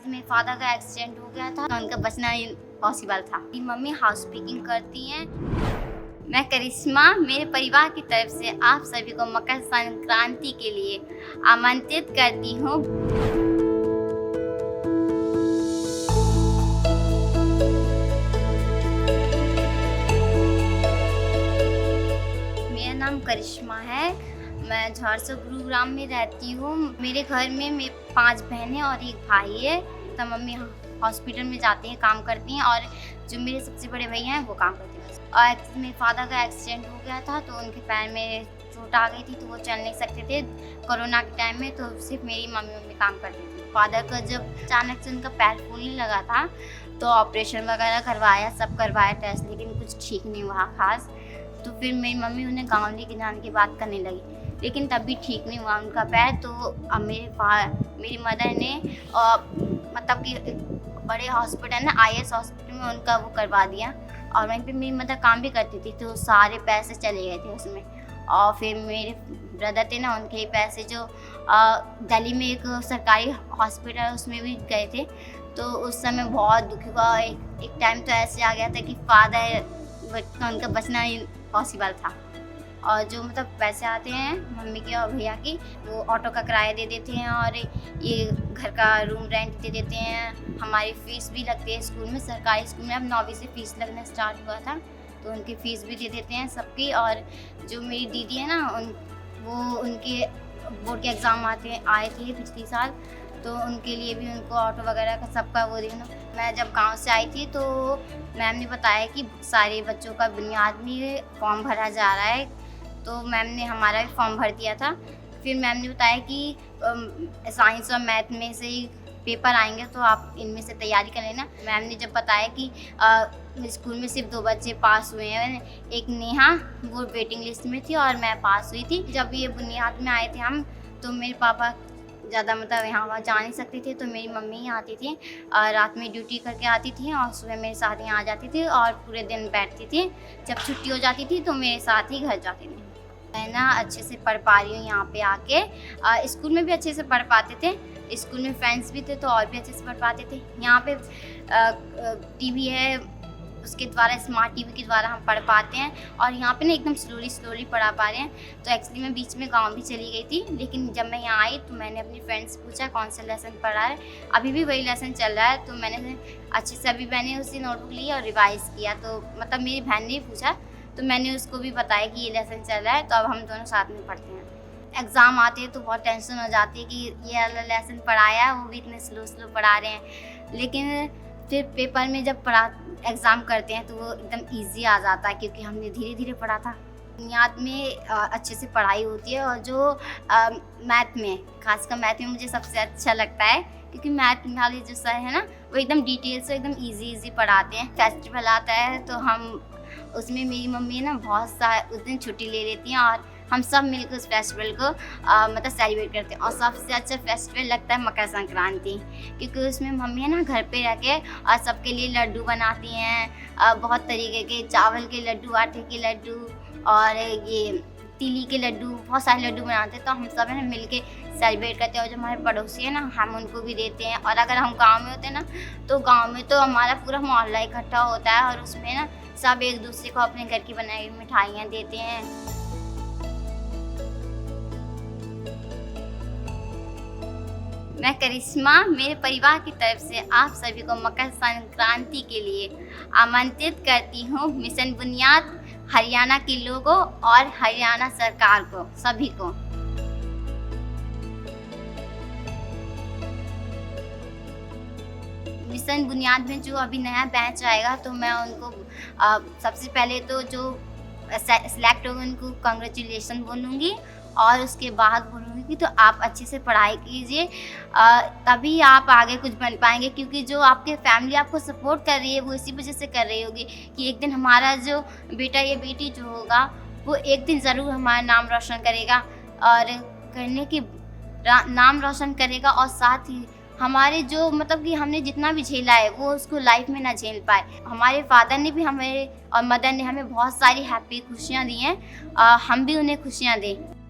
Actually मेरे father का accident हो गया था, उनका बचना इम्पॉसिबल था। मेरी मम्मी हाउस कीपिंग करती हैं। मैं करिश्मा मेरे परिवार की तरफ से आप सभी को मकर संक्रांति के लिए आमंत्रित करती हूँ। मेरा नाम करिश्मा है। मैं झारसो गुरुग्राम में रहती हूँ। मेरे घर में 5 बहनें और 1 भाई है। तो मम्मी हॉस्पिटल में जाते हैं, काम करती हैं, और जो मेरे सबसे बड़े भैया हैं वो काम करते हैं। और एक्चुअली मेरे फादर का एक्सीडेंट हो गया था, तो उनके पैर में चोट आ गई थी, तो वो चल नहीं सकते थे कोरोना के टाइम में। तो सिर्फ मेरी मम्मी काम करती थी। फादर का जब अचानक से उनका पैर फूलने लगा था, तो ऑपरेशन वगैरह करवाया, सब करवाया टेस्ट, लेकिन कुछ ठीक नहीं हुआ खास। तो फिर मेरी मम्मी उन्हें गाँव लेके जाने की बात करने लगी, लेकिन तब भी ठीक नहीं हुआ उनका पैर। तो अब मेरी मदर ने मतलब कि बड़े हॉस्पिटल ना IS हॉस्पिटल में उनका वो करवा दिया। और वहीं पे मेरी मदर काम भी करती थी, तो सारे पैसे चले गए थे उसमें। और फिर मेरे ब्रदर थे ना, उनके पैसे जो दिल्ली में एक सरकारी हॉस्पिटल है उसमें भी गए थे। तो उस समय बहुत दुखी हुआ। एक टाइम तो ऐसे आ गया था कि उनका बचना पॉसिबल था। और जो मतलब पैसे आते हैं मम्मी के और भैया की, वो ऑटो का किराया दे देते हैं, और ये घर का रूम रेंट दे देते हैं। हमारी फ़ीस भी लगती है स्कूल में, सरकारी स्कूल में अब 9वीं से फ़ीस लगना स्टार्ट हुआ था, तो उनकी फ़ीस भी दे देते हैं सबकी। और जो मेरी दीदी है ना, उनके बोर्ड के एग्ज़ाम आए थे पिछले साल, तो उनके लिए भी उनको ऑटो वगैरह का सबका वो देना। मैं जब गांव से आई थी, तो मैम ने बताया कि सारे बच्चों का बुनियाद में फॉर्म भरा जा रहा है, तो मैम ने हमारा भी फॉर्म भर दिया था। फिर मैम ने बताया कि साइंस और मैथ में से ही पेपर आएंगे, तो आप इनमें से तैयारी कर लेना। मैम ने जब बताया कि स्कूल में सिर्फ 2 बच्चे पास हुए हैं, एक नेहा वो वेटिंग लिस्ट में थी और मैं पास हुई थी। जब ये बुनियाद में आए थे हम, तो मेरे पापा ज़्यादा मतलब यहाँ वहाँ जा नहीं सकते थे, तो मेरी मम्मी ही आती थी, और रात में ड्यूटी करके आती थी, और सुबह मेरे साथ यहाँ आ जाती थी, और पूरे दिन बैठती थी। जब छुट्टी हो जाती थी तो मेरे साथ ही घर जाती थी। मैं ना अच्छे से पढ़ पा रही हूँ यहाँ पे आके। स्कूल में भी अच्छे से पढ़ पाते थे, स्कूल में फ्रेंड्स भी थे, तो और भी अच्छे से पढ़ पाते थे। यहाँ पे टीवी है, उसके द्वारा स्मार्ट टीवी के द्वारा हम पढ़ पाते हैं, और यहाँ पे ना एकदम स्लोली पढ़ा पा रहे हैं। तो एक्चुअली मैं बीच में गांव भी चली गई थी, लेकिन जब मैं यहाँ आई तो मैंने अपनी फ्रेंड्स से पूछा कौन सा लेसन पढ़ा है। अभी भी वही लेसन चल रहा है, तो मैंने अच्छे से अभी मैंने उसी नोटबुक ली और रिवाइज़ किया। तो मतलब मेरी बहन ने पूछा, तो मैंने उसको भी बताया कि ये लेसन चल रहा है, तो अब हम दोनों साथ में पढ़ते हैं। एग्ज़ाम आते हैं तो बहुत टेंशन हो जाती है कि ये वाला लेसन पढ़ाया है, वो भी इतने स्लो पढ़ा रहे हैं। लेकिन फिर पेपर में जब एग्ज़ाम करते हैं तो वो एकदम ईजी आ जाता है, क्योंकि हमने धीरे धीरे पढ़ा था। बुनियाद में अच्छे से पढ़ाई होती है, और जो मैथ में, खासकर मैथ में मुझे सबसे अच्छा लगता है, क्योंकि मैथ वाले जो सर है ना, वो एकदम डिटेल से एकदम ईजी पढ़ाते हैं। फेस्टिवल आता है तो हम उसमें, मेरी मम्मी ना उस दिन छुट्टी ले लेती हैं, और हम सब मिलकर उस फेस्टिवल को मतलब सेलिब्रेट करते हैं। और सबसे अच्छा फेस्टिवल लगता है मकर संक्रांति, क्योंकि उसमें मम्मी है ना घर पे रह के और सबके लिए लड्डू बनाती हैं, बहुत तरीके के, चावल के लड्डू, आटे के लड्डू, और ये तिली के लड्डू, बहुत सारे लड्डू बनाते हैं। तो हम सब है ना मिल के सेलिब्रेट करते हैं, और जो हमारे पड़ोसी है ना, हम उनको भी देते हैं। और अगर हम गाँव में होते हैं ना, तो गाँव में तो हमारा पूरा मोहल्ला इकट्ठा होता है, और उसमें ना सब एक दूसरे को अपने घर की बनाई हुई मिठाइयाँ देते हैं। मैं करिश्मा मेरे परिवार की तरफ से आप सभी को मकर संक्रांति के लिए आमंत्रित करती हूँ। मिशन बुनियाद हरियाणा के लोगों और हरियाणा सरकार को, सभी को। मिशन बुनियाद में जो अभी नया बैच आएगा, तो मैं उनको सबसे पहले तो जो सिलेक्ट होंगे उनको कंग्रेचुलेशन बोलूँगी, और उसके बाद बोलूँगी कि तो आप अच्छे से पढ़ाई कीजिए, तभी आप आगे कुछ बन पाएंगे। क्योंकि जो आपके फैमिली आपको सपोर्ट कर रही है, वो इसी वजह से कर रही होगी कि एक दिन हमारा जो बेटा या बेटी जो होगा, वो एक दिन ज़रूर हमारा नाम रोशन करेगा, और नाम रोशन करेगा। और साथ ही हमारे जो मतलब कि हमने जितना भी झेला है, वो उसको लाइफ में ना झेल पाए। हमारे फादर ने भी हमें और मदर ने हमें बहुत सारी हैप्पी खुशियाँ दी हैं, हम भी उन्हें खुशियाँ दें।